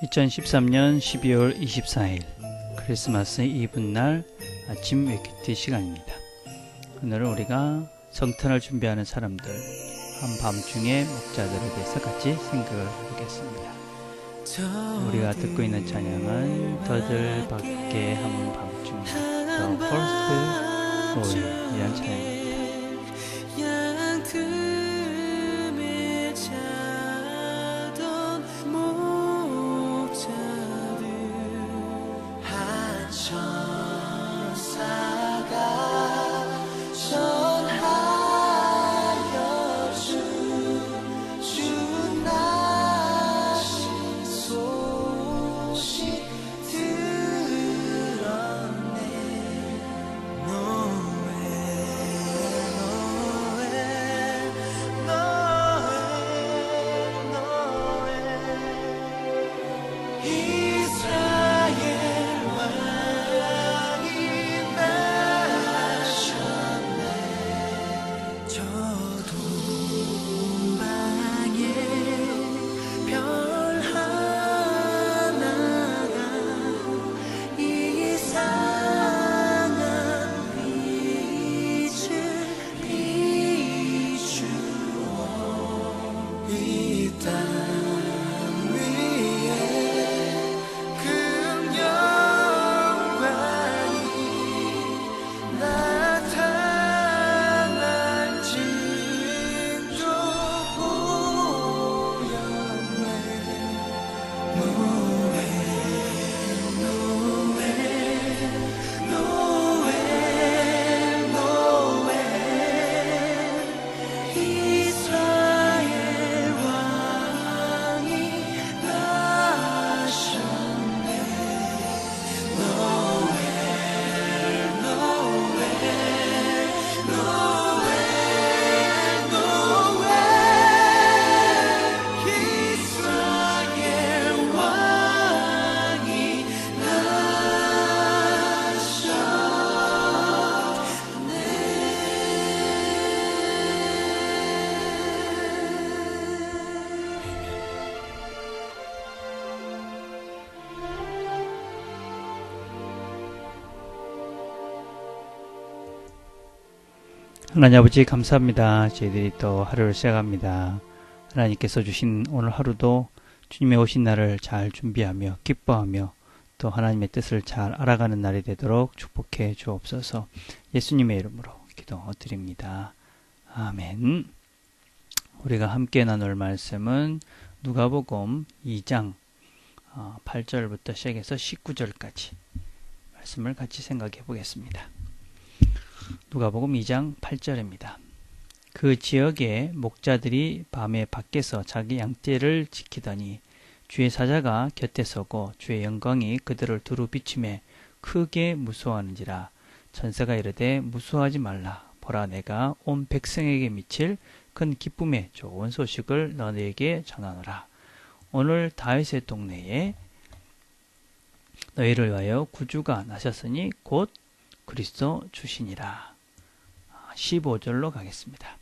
2013년 12월 24일 크리스마스 이브날 아침 웨키티 시간입니다. 오늘은 우리가 성탄을 준비하는 사람들, 한밤중에 목자들에 대해서 같이 생각을 해보겠습니다. 우리가 듣고 있는 찬양은 더들 밖에 한밤중에 The First Roll 이란 찬양입니다. 하나님 아버지 감사합니다. 저희들이 또 하루를 시작합니다. 하나님께서 주신 오늘 하루도 주님의 오신 날을 잘 준비하며 기뻐하며 또 하나님의 뜻을 잘 알아가는 날이 되도록 축복해 주옵소서. 예수님의 이름으로 기도드립니다. 아멘. 우리가 함께 나눌 말씀은 누가복음 2장 8절부터 시작해서 19절까지 말씀을 같이 생각해 보겠습니다. 누가복음 2장 8절입니다. 그 지역의 목자들이 밤에 밖에서 자기 양떼를 지키더니 주의 사자가 곁에 서고 주의 영광이 그들을 두루 비추매 크게 무서워하는지라. 천사가 이르되 무서워하지 말라. 보라, 내가 온 백성에게 미칠 큰 기쁨의 좋은 소식을 너희에게 전하노라. 오늘 다윗의 동네에 너희를 위하여 구주가 나셨으니 곧 그리스도 주시니라. 15절로 가겠습니다.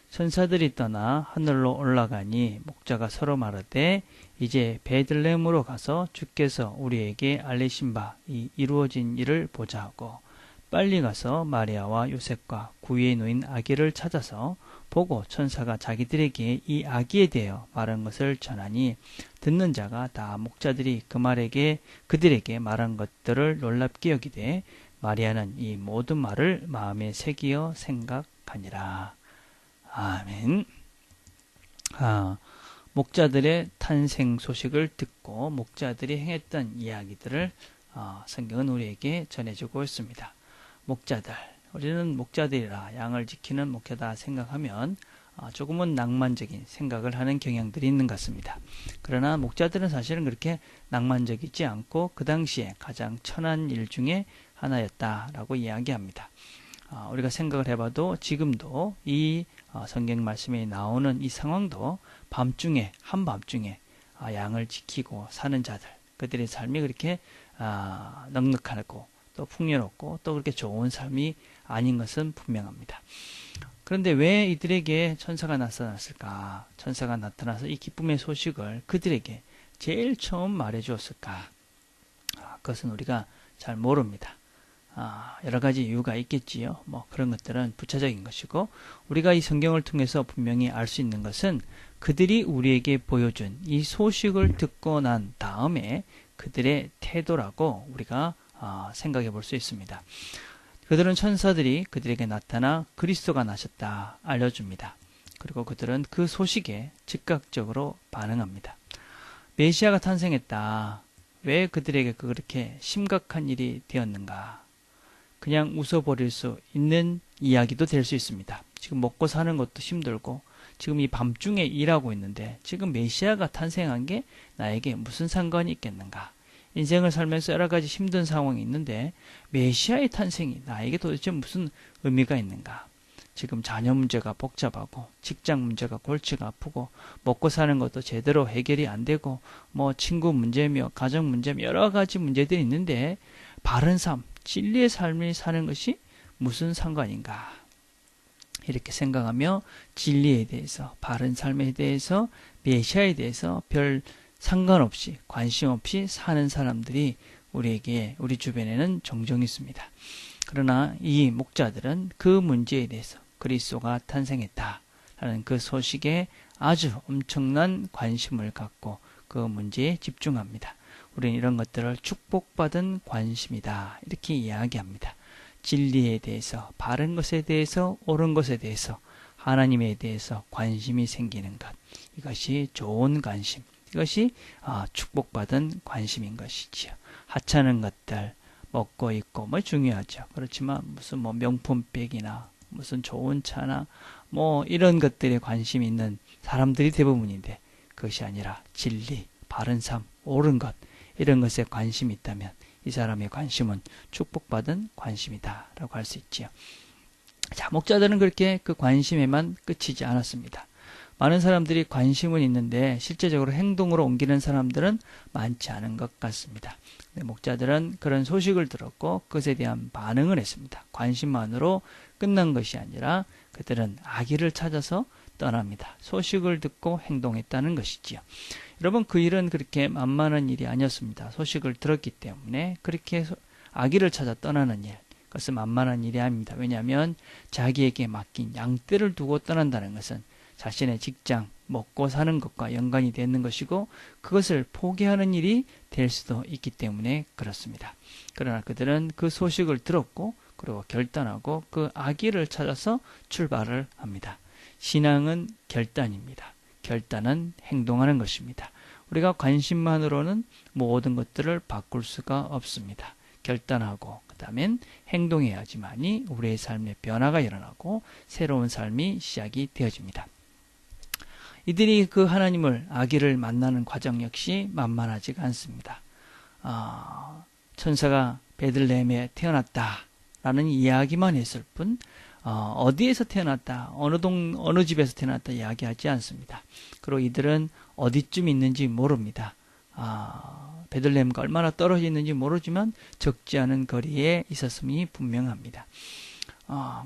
천사들이 떠나 하늘로 올라가니 목자가 서로 말하되 이제 베들레헴으로 가서 주께서 우리에게 알리신 바 이 이루어진 일을 보자 하고 빨리 가서 마리아와 요셉과 구유에 놓인 아기를 찾아서 보고 천사가 자기들에게 이 아기에 대하여 말한 것을 전하니 듣는 자가 다 목자들이 그들에게 말한 것들을 놀랍게 여기되 마리아는 이 모든 말을 마음에 새기어 생각하니라. 아멘. 목자들의 탄생 소식을 듣고 목자들이 행했던 이야기들을 성경은 우리에게 전해주고 있습니다. 목자들, 우리는 목자들이라 양을 지키는 목자다 생각하면 조금은 낭만적인 생각을 하는 경향들이 있는 것 같습니다. 그러나 목자들은 사실은 그렇게 낭만적이지 않고 그 당시에 가장 천한 일 중에 하나였다라고 이야기합니다. 우리가 생각을 해봐도 지금도 이 성경 말씀에 나오는 이 상황도 한밤중에 양을 지키고 사는 자들, 그들의 삶이 그렇게 넉넉하고 또 풍요롭고 또 그렇게 좋은 삶이 아닌 것은 분명합니다. 그런데 왜 이들에게 천사가 나타났을까? 천사가 나타나서 이 기쁨의 소식을 그들에게 제일 처음 말해 주었을까? 그것은 우리가 잘 모릅니다. 여러 가지 이유가 있겠지요. 뭐 그런 것들은 부차적인 것이고, 우리가 이 성경을 통해서 분명히 알 수 있는 것은 그들이 우리에게 보여준 이 소식을 듣고 난 다음에 그들의 태도라고 우리가 생각해 볼 수 있습니다. 그들은 천사들이 그들에게 나타나 그리스도가 나셨다 알려줍니다. 그리고 그들은 그 소식에 즉각적으로 반응합니다. 메시아가 탄생했다. 왜 그들에게 그렇게 심각한 일이 되었는가? 그냥 웃어버릴 수 있는 이야기도 될 수 있습니다. 지금 먹고 사는 것도 힘들고 지금 이 밤중에 일하고 있는데 지금 메시아가 탄생한 게 나에게 무슨 상관이 있겠는가? 인생을 살면서 여러 가지 힘든 상황이 있는데 메시아의 탄생이 나에게 도대체 무슨 의미가 있는가? 지금 자녀 문제가 복잡하고 직장 문제가 골치가 아프고 먹고 사는 것도 제대로 해결이 안 되고 뭐 친구 문제며 가정 문제며 여러 가지 문제들이 있는데 바른 삶, 진리의 삶을 사는 것이 무슨 상관인가? 이렇게 생각하며 진리에 대해서, 바른 삶에 대해서, 메시아에 대해서 별 상관없이, 관심 없이 사는 사람들이 우리에게, 우리 주변에는 종종 있습니다. 그러나 이 목자들은 그 문제에 대해서 그리스도가 탄생했다 라는 그 소식에 아주 엄청난 관심을 갖고 그 문제에 집중합니다. 우리는 이런 것들을 축복받은 관심이다 이렇게 이야기합니다. 진리에 대해서, 바른 것에 대해서, 옳은 것에 대해서, 하나님에 대해서 관심이 생기는 것, 이것이 좋은 관심, 이것이 축복받은 관심인 것이지요. 하찮은 것들, 먹고 입고 뭐 중요하죠. 그렇지만 무슨 뭐 명품백이나 무슨 좋은 차나 뭐 이런 것들에 관심이 있는 사람들이 대부분인데, 그것이 아니라 진리, 바른 삶, 옳은 것, 이런 것에 관심이 있다면 이 사람의 관심은 축복받은 관심이다 라고 할 수 있지요. 자, 목자들은 그렇게 그 관심에만 그치지 않았습니다. 많은 사람들이 관심은 있는데 실제적으로 행동으로 옮기는 사람들은 많지 않은 것 같습니다. 목자들은 그런 소식을 들었고 그것에 대한 반응을 했습니다. 관심만으로 끝난 것이 아니라 그들은 아기를 찾아서 떠납니다. 소식을 듣고 행동했다는 것이지요. 여러분, 그 일은 그렇게 만만한 일이 아니었습니다. 소식을 들었기 때문에 그렇게 아기를 찾아 떠나는 일, 그것은 만만한 일이 아닙니다. 왜냐하면 자기에게 맡긴 양떼를 두고 떠난다는 것은 자신의 직장, 먹고 사는 것과 연관이 되는 것이고 그것을 포기하는 일이 될 수도 있기 때문에 그렇습니다. 그러나 그들은 그 소식을 들었고 그리고 결단하고 그 아기를 찾아서 출발을 합니다. 신앙은 결단입니다. 결단은 행동하는 것입니다. 우리가 관심만으로는 모든 것들을 바꿀 수가 없습니다. 결단하고 그 다음엔 행동해야지만이 우리의 삶의 변화가 일어나고 새로운 삶이 시작이 되어집니다. 이들이 그 하나님을, 아기를 만나는 과정 역시 만만하지가 않습니다. 천사가 베들레헴에 태어났다라는 이야기만 했을 뿐 어디에서 태어났다, 어느 집에서 태어났다 이야기하지 않습니다. 그리고 이들은 어디쯤 있는지 모릅니다. 베들레헴과 얼마나 떨어져 있는지 모르지만 적지 않은 거리에 있었음이 분명합니다.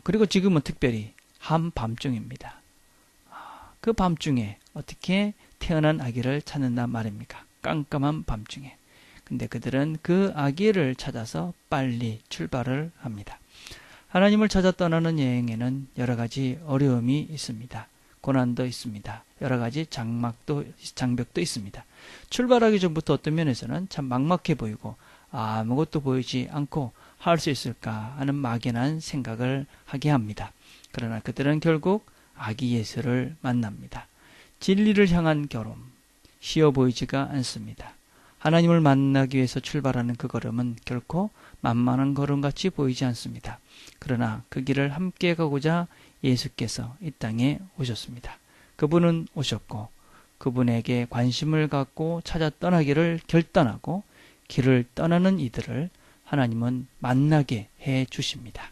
그리고 지금은 특별히 한밤중입니다. 그 밤중에 어떻게 태어난 아기를 찾는단 말입니까? 깜깜한 밤중에. 근데 그들은 그 아기를 찾아서 빨리 출발을 합니다. 하나님을 찾아 떠나는 여행에는 여러 가지 어려움이 있습니다. 고난도 있습니다. 여러 가지 장벽도 있습니다. 출발하기 전부터 어떤 면에서는 참 막막해 보이고 아무것도 보이지 않고 할 수 있을까 하는 막연한 생각을 하게 합니다. 그러나 그들은 결국 아기 예수를 만납니다. 진리를 향한 걸음, 쉬워 보이지가 않습니다. 하나님을 만나기 위해서 출발하는 그 걸음은 결코 만만한 걸음같이 보이지 않습니다. 그러나 그 길을 함께 가고자 예수께서 이 땅에 오셨습니다. 그분은 오셨고 그분에게 관심을 갖고 찾아 떠나기를 결단하고 길을 떠나는 이들을 하나님은 만나게 해 주십니다.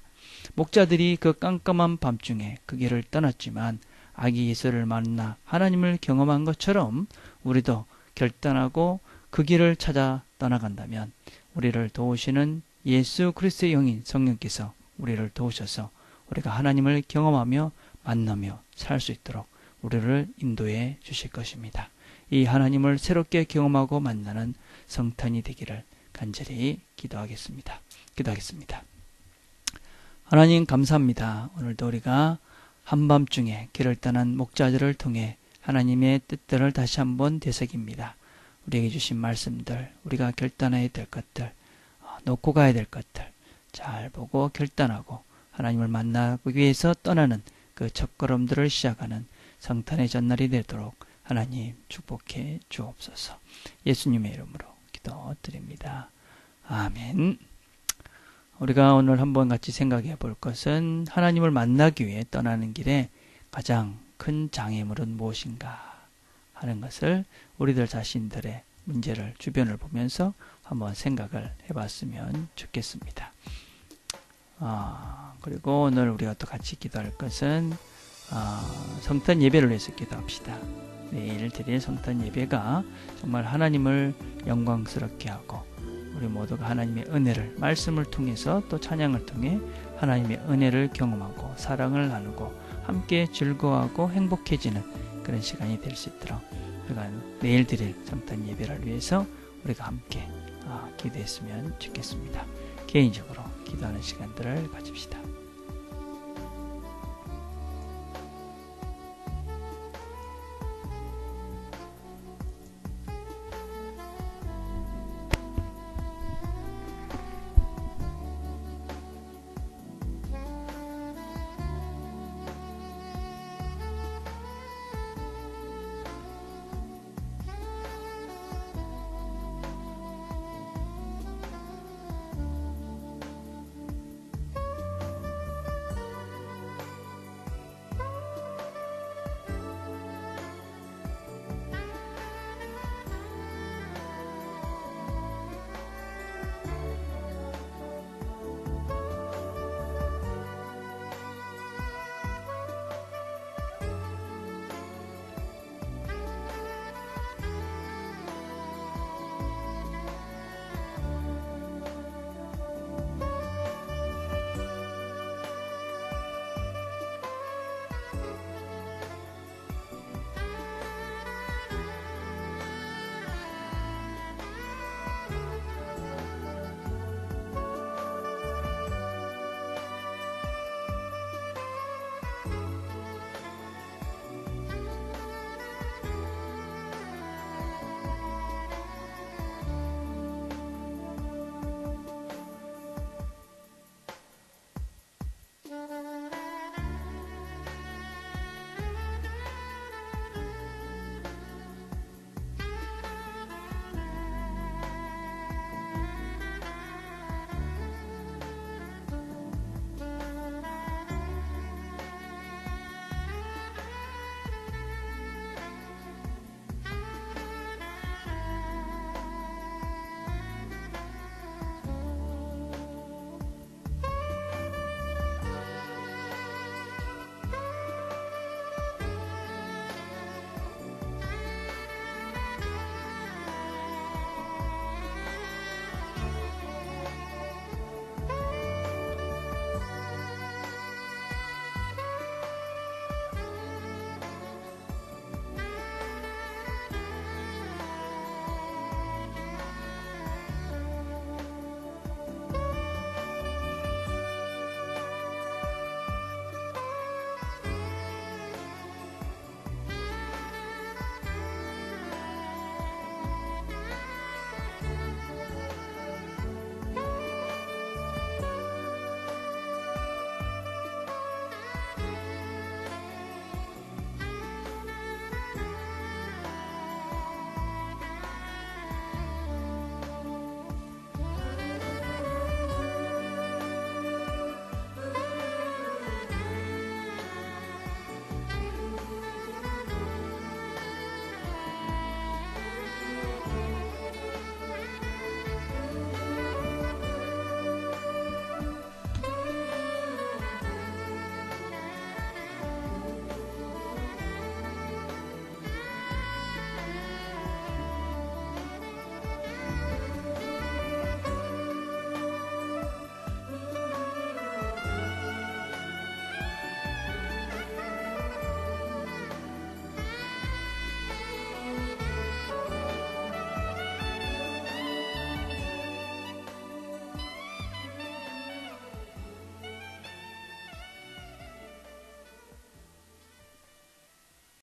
목자들이 그 깜깜한 밤중에 그 길을 떠났지만 아기 예수를 만나 하나님을 경험한 것처럼 우리도 결단하고 그 길을 찾아 떠나간다면 우리를 도우시는 예수 그리스도의 영인 성령께서 우리를 도우셔서 우리가 하나님을 경험하며 만나며 살 수 있도록 우리를 인도해 주실 것입니다. 이 하나님을 새롭게 경험하고 만나는 성탄이 되기를 간절히 기도하겠습니다. 하나님 감사합니다. 오늘도 우리가 한밤중에 길을 떠난 목자들을 통해 하나님의 뜻들을 다시 한번 되새깁니다. 우리에게 주신 말씀들, 우리가 결단해야 될 것들, 놓고 가야 될 것들 잘 보고 결단하고 하나님을 만나기 위해서 떠나는 그 첫걸음들을 시작하는 성탄의 전날이 되도록 하나님 축복해 주옵소서. 예수님의 이름으로 기도드립니다. 아멘. 우리가 오늘 한번 같이 생각해 볼 것은 하나님을 만나기 위해 떠나는 길에 가장 큰 장애물은 무엇인가 하는 것을 우리들 자신들의 문제를 주변을 보면서 한번 생각을 해봤으면 좋겠습니다. 그리고 오늘 우리가 또 같이 기도할 것은 성탄 예배를 위해서 기도합시다. 내일 드릴 성탄 예배가 정말 하나님을 영광스럽게 하고 우리 모두가 하나님의 은혜를 말씀을 통해서 또 찬양을 통해 하나님의 은혜를 경험하고 사랑을 나누고 함께 즐거워하고 행복해지는 그런 시간이 될 수 있도록 우리가 내일 드릴 성탄 예배를 위해서 우리가 함께 기도했으면 좋겠습니다. 개인적으로 기도하는 시간들을 가집시다.